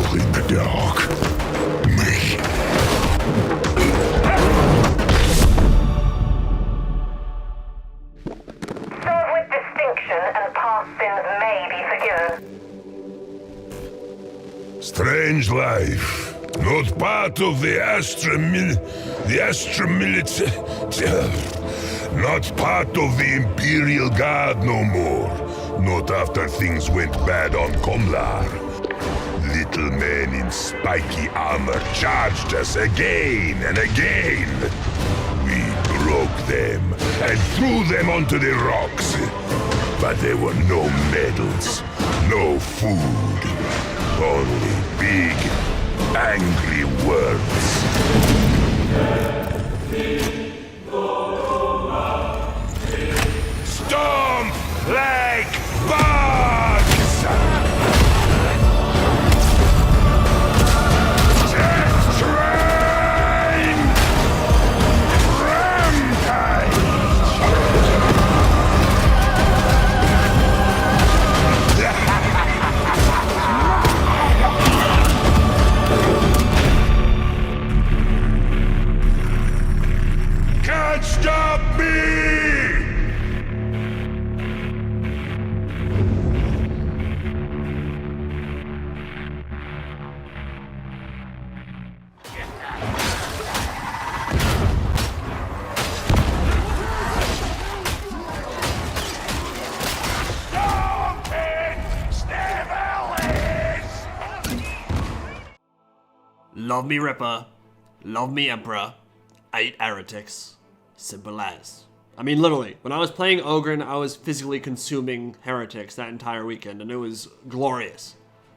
complete the dark. Me. Serve with distinction and past sins may be forgiven. Strange life. Not part of the not part of the Imperial Guard no more. Not after things went bad on Komlar. Little men in spiky armor charged us again and again. We broke them and threw them onto the rocks. But there were no medals, no food, only big, angry words. Stomp like bugs! Jet train! Rampage! Can't stop me! Love me Ripper, love me Emperor, I eat heretics. Simple as. I mean, literally, when I was playing Ogryn, I was physically consuming heretics that entire weekend, and it was glorious.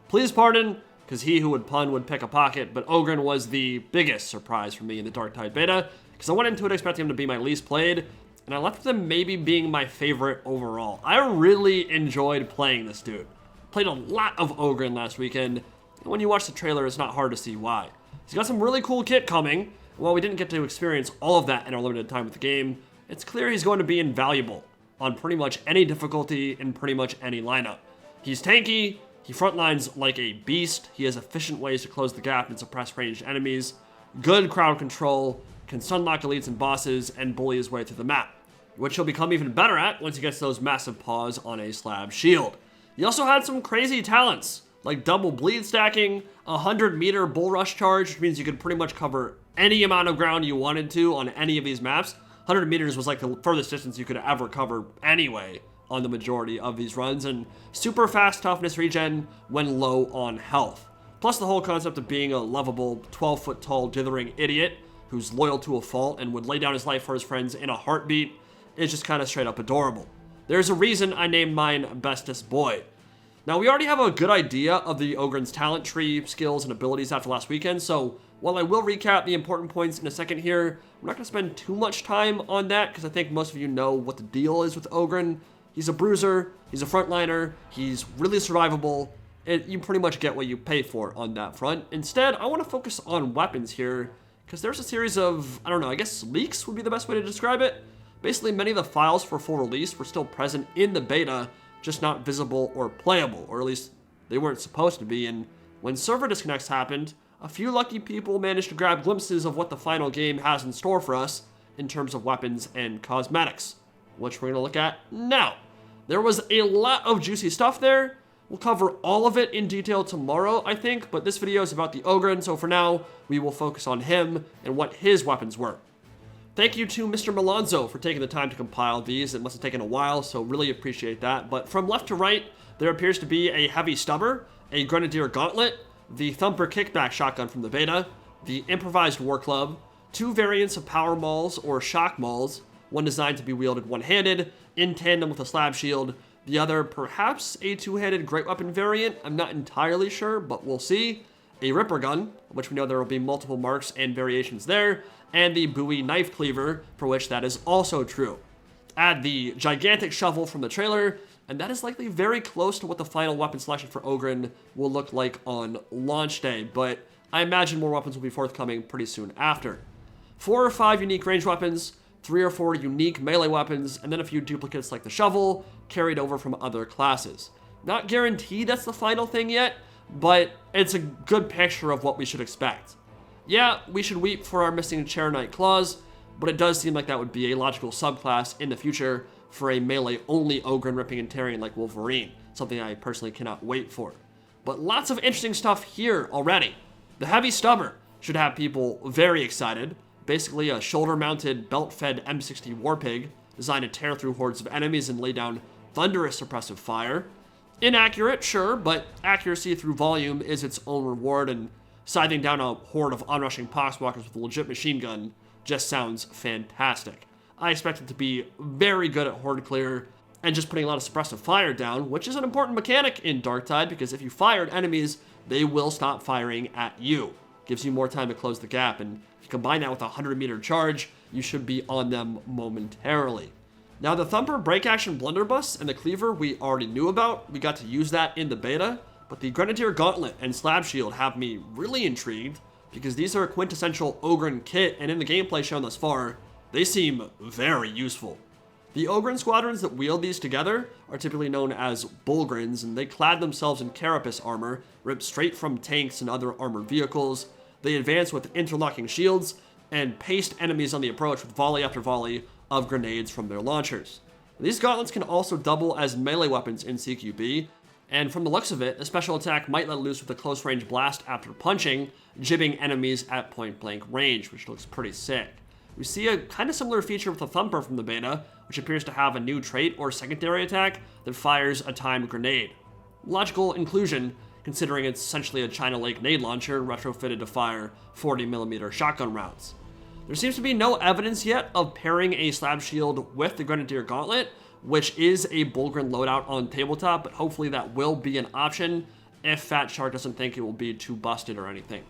Please pardon, because he who would pun would pick a pocket, but Ogryn was the biggest surprise for me in the Darktide beta, because I went into it expecting him to be my least played, and I left with him maybe being my favorite overall. I really enjoyed playing this dude. Played a lot of Ogryn last weekend, and when you watch the trailer, it's not hard to see why. He's got some really cool kit coming, and while we didn't get to experience all of that in our limited time with the game, it's clear he's going to be invaluable on pretty much any difficulty in pretty much any lineup. He's tanky, he frontlines like a beast, he has efficient ways to close the gap and suppress ranged enemies, good crowd control, can stunlock elites and bosses, and bully his way through the map, which he'll become even better at once he gets those massive paws on a slab shield. He also had some crazy talents, like double bleed stacking, 100-meter bull rush charge, which means you could pretty much cover any amount of ground you wanted to on any of these maps. 100 meters was like the furthest distance you could ever cover anyway on the majority of these runs, and super fast toughness regen when low on health. Plus the whole concept of being a lovable 12-foot tall dithering idiot who's loyal to a fault and would lay down his life for his friends in a heartbeat is just kind of straight up adorable. There's a reason I named mine Bestest Boy. Now, we already have a good idea of the Ogryn's talent tree, skills, and abilities after last weekend, so while I will recap the important points in a second here, I'm not going to spend too much time on that, because I think most of you know what the deal is with Ogryn. He's a bruiser, he's a frontliner, he's really survivable, and you pretty much get what you pay for on that front. Instead, I want to focus on weapons here, because there's a series of, I don't know, I guess leaks would be the best way to describe it. Basically, many of the files for full release were still present in the beta, just not visible or playable, or at least they weren't supposed to be, and when server disconnects happened, a few lucky people managed to grab glimpses of what the final game has in store for us in terms of weapons and cosmetics, which we're going to look at now. There was a lot of juicy stuff there. We'll cover all of it in detail tomorrow, I think, but this video is about the Ogryn, so for now, we will focus on him and what his weapons were. Thank you to Mr. Malonzo for taking the time to compile these. It must have taken a while, so really appreciate that. But from left to right, there appears to be a heavy stubber, a Grenadier Gauntlet, the Thumper kickback shotgun from the beta, the improvised war club, two variants of power mauls or shock mauls, one designed to be wielded one-handed, in tandem with a slab shield, the other perhaps a two-handed great weapon variant, I'm not entirely sure, but we'll see, a Ripper gun, which we know there will be multiple marks and variations there, and the Bowie knife cleaver, for which that is also true. Add the gigantic shovel from the trailer, and that is likely very close to what the final weapon selection for Ogryn will look like on launch day, but I imagine more weapons will be forthcoming pretty soon after. 4 or 5 unique range weapons, 3 or 4 unique melee weapons, and then a few duplicates like the shovel, carried over from other classes. Not guaranteed that's the final thing yet, but it's a good picture of what we should expect. Yeah, we should weep for our missing Chair Knight claws, but it does seem like that would be a logical subclass in the future for a melee-only Ogryn ripping and tearing like Wolverine, something I personally cannot wait for. But lots of interesting stuff here already. The Heavy Stubber should have people very excited. Basically a shoulder-mounted, belt-fed M60 Warpig designed to tear through hordes of enemies and lay down thunderous suppressive fire. Inaccurate, sure, but accuracy through volume is its own reward, and scything down a horde of onrushing poxwalkers with a legit machine gun just sounds fantastic. I expect it to be very good at horde clear and just putting a lot of suppressive fire down, which is an important mechanic in Darktide, because if you fire at enemies, they will stop firing at you. Gives you more time to close the gap, and if you combine that with a 100-meter charge, you should be on them momentarily. Now, the Thumper break action blunderbuss and the Cleaver we already knew about. We got to use that in the beta, but the Grenadier Gauntlet and Slab Shield have me really intrigued, because these are a quintessential Ogryn kit, and in the gameplay shown thus far, they seem very useful. The Ogryn squadrons that wield these together are typically known as Bullgryns, and they clad themselves in carapace armor, ripped straight from tanks and other armored vehicles. They advance with interlocking shields, and paste enemies on the approach with volley after volley of grenades from their launchers. These gauntlets can also double as melee weapons in CQB, and from the looks of it, the special attack might let loose with a close range blast after punching, jibbing enemies at point blank range, which looks pretty sick. We see a kind of similar feature with the Thumper from the beta, which appears to have a new trait or secondary attack that fires a timed grenade. Logical inclusion, considering it's essentially a China Lake nade launcher retrofitted to fire 40mm shotgun rounds. There seems to be no evidence yet of pairing a Slab Shield with the Grenadier Gauntlet, which is a Bullgryn loadout on tabletop, but hopefully that will be an option if Fat Shark doesn't think it will be too busted or anything.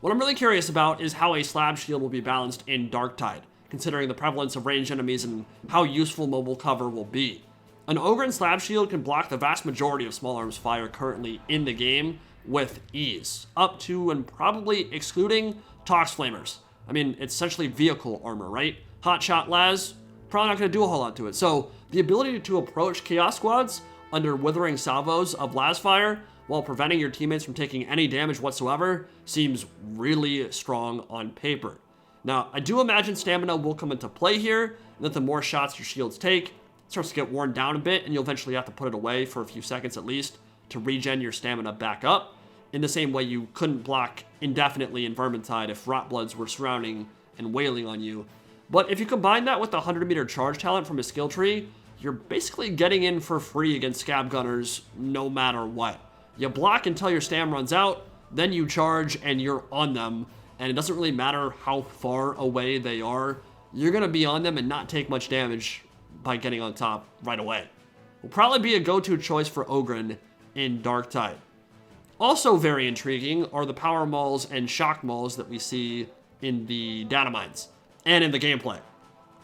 What I'm really curious about is how a Slab Shield will be balanced in Darktide, considering the prevalence of ranged enemies and how useful mobile cover will be. An Ogryn Slab Shield can block the vast majority of small arms fire currently in the game with ease, up to and probably excluding Tox Flamers. I mean, it's essentially vehicle armor, right? Hotshot Laz, probably not going to do a whole lot to it. So the ability to approach Chaos Squads under withering salvos of Laz fire while preventing your teammates from taking any damage whatsoever seems really strong on paper. Now, I do imagine stamina will come into play here, and that the more shots your shields take, it starts to get worn down a bit, and you'll eventually have to put it away for a few seconds at least to regen your stamina back up, in the same way you couldn't block indefinitely in Vermintide if Rotbloods were surrounding and wailing on you. But if you combine that with the 100-meter charge talent from a skill tree, you're basically getting in for free against Scab Gunners no matter what. You block until your stam runs out, then you charge and you're on them, and it doesn't really matter how far away they are, you're going to be on them and not take much damage by getting on top right away. Will probably be a go-to choice for Ogryn in Darktide. Also very intriguing are the power mauls and shock mauls that we see in the data mines and in the gameplay.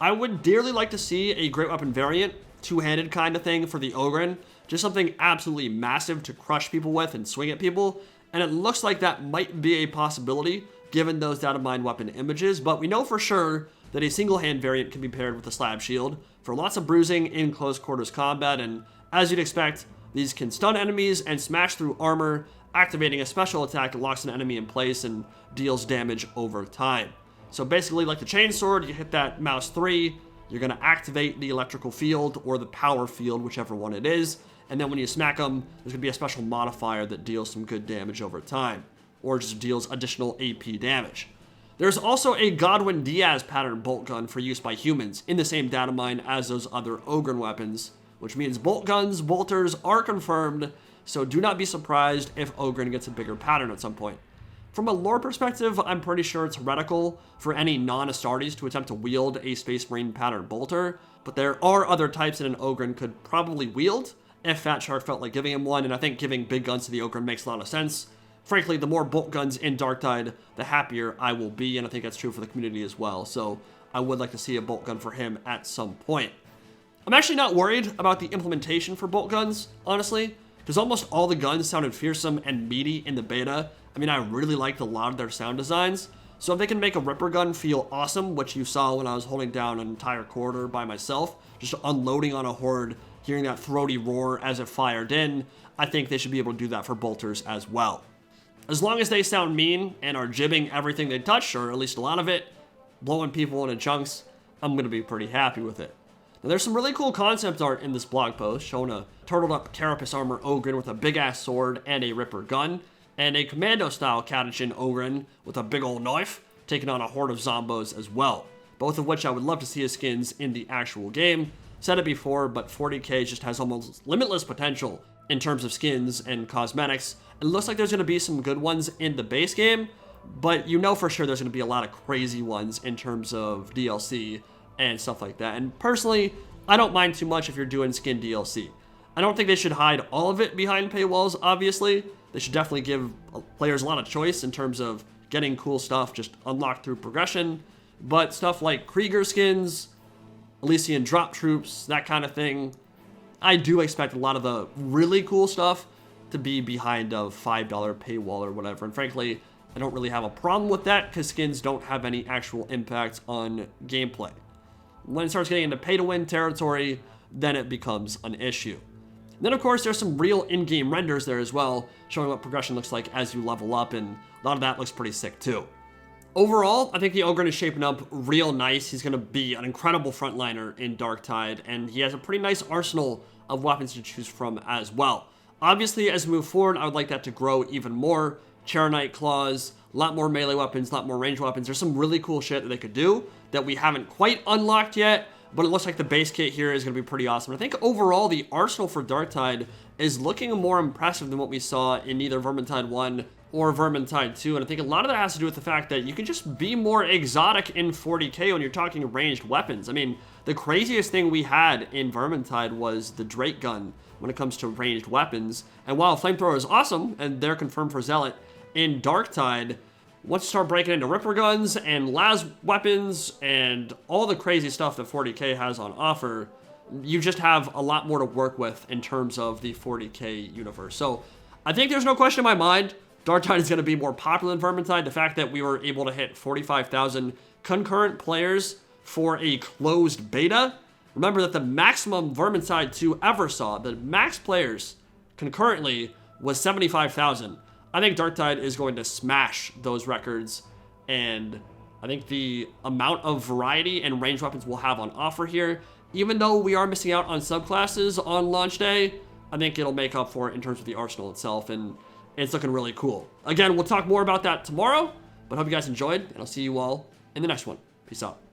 I would dearly like to see a great weapon variant, two-handed kind of thing for the Ogryn, just something absolutely massive to crush people with and swing at people, and it looks like that might be a possibility given those data mine weapon images, but we know for sure that a single-hand variant can be paired with a Slab Shield for lots of bruising in close quarters combat, and as you'd expect, these can stun enemies and smash through armor, activating a special attack that locks an enemy in place and deals damage over time. So basically, like the Chainsword, you hit that mouse 3, you're going to activate the electrical field or the power field, whichever one it is, and then when you smack them, there's going to be a special modifier that deals some good damage over time, or just deals additional AP damage. There's also a Godwin Diaz pattern bolt gun for use by humans in the same data mine as those other Ogryn weapons, which means bolt guns, bolters are confirmed, so do not be surprised if Ogryn gets a bigger pattern at some point. From a lore perspective, I'm pretty sure it's heretical for any non-Astartes to attempt to wield a Space Marine pattern bolter, but there are other types that an Ogryn could probably wield if Fat Shark felt like giving him one, and I think giving big guns to the Ogryn makes a lot of sense. Frankly, the more bolt guns in Darktide, the happier I will be, and I think that's true for the community as well, so I would like to see a bolt gun for him at some point. I'm actually not worried about the implementation for bolt guns, honestly, because almost all the guns sounded fearsome and meaty in the beta. I mean, I really liked a lot of their sound designs, so if they can make a Ripper gun feel awesome, which you saw when I was holding down an entire corridor by myself, just unloading on a horde hearing that throaty roar as it fired in. I think they should be able to do that for bolters as well. As long as they sound mean and are jibbing everything they touch, or at least a lot of it, blowing people into chunks, I'm going to be pretty happy with it. Now, there's some really cool concept art in this blog post, showing a turtled up carapace armor Ogryn with a big ass sword and a ripper gun, and a commando style Catachin Ogryn with a big old knife, taking on a horde of zombos as well. Both of which I would love to see as skins in the actual game. Said it before, but 40k just has almost limitless potential in terms of skins and cosmetics. It looks like there's going to be some good ones in the base game, but you know for sure there's going to be a lot of crazy ones in terms of DLC and stuff like that. And personally, I don't mind too much if you're doing skin DLC. I don't think they should hide all of it behind paywalls, obviously. They should definitely give players a lot of choice in terms of getting cool stuff just unlocked through progression. But stuff like Krieger skins, Elysian drop troops, that kind of thing, I do expect a lot of the really cool stuff to be behind a $5 paywall or whatever. And frankly, I don't really have a problem with that because skins don't have any actual impact on gameplay. When it starts getting into pay-to-win territory, then it becomes an issue. And then, of course, there's some real in-game renders there as well, showing what progression looks like as you level up, and a lot of that looks pretty sick too. Overall, I think the Ogryn is shaping up real nice. He's going to be an incredible frontliner in Darktide, and he has a pretty nice arsenal of weapons to choose from as well. Obviously, as we move forward, I would like that to grow even more. Charonite claws, a lot more melee weapons, a lot more ranged weapons. There's some really cool shit that they could do that we haven't quite unlocked yet, but it looks like the base kit here is going to be pretty awesome. I think overall, the arsenal for Darktide is looking more impressive than what we saw in either Vermintide 1 or Vermintide 2, and I think a lot of that has to do with the fact that you can just be more exotic in 40k when you're talking ranged weapons. I mean, the craziest thing we had in Vermintide was the Drake gun when it comes to ranged weapons, and while Flamethrower is awesome, and they're confirmed for Zealot, in Darktide, once you start breaking into Ripper guns and las weapons and all the crazy stuff that 40k has on offer, you just have a lot more to work with in terms of the 40k universe. So I think there's no question in my mind Darktide is going to be more popular than Vermintide. The fact that we were able to hit 45,000 concurrent players for a closed beta. Remember that the maximum Vermintide 2 ever saw, the max players concurrently, was 75,000. I think Darktide is going to smash those records, and I think the amount of variety and range weapons we'll have on offer here, even though we are missing out on subclasses on launch day, I think it'll make up for it in terms of the arsenal itself, and it's looking really cool. Again, we'll talk more about that tomorrow, but hope you guys enjoyed, and I'll see you all in the next one. Peace out.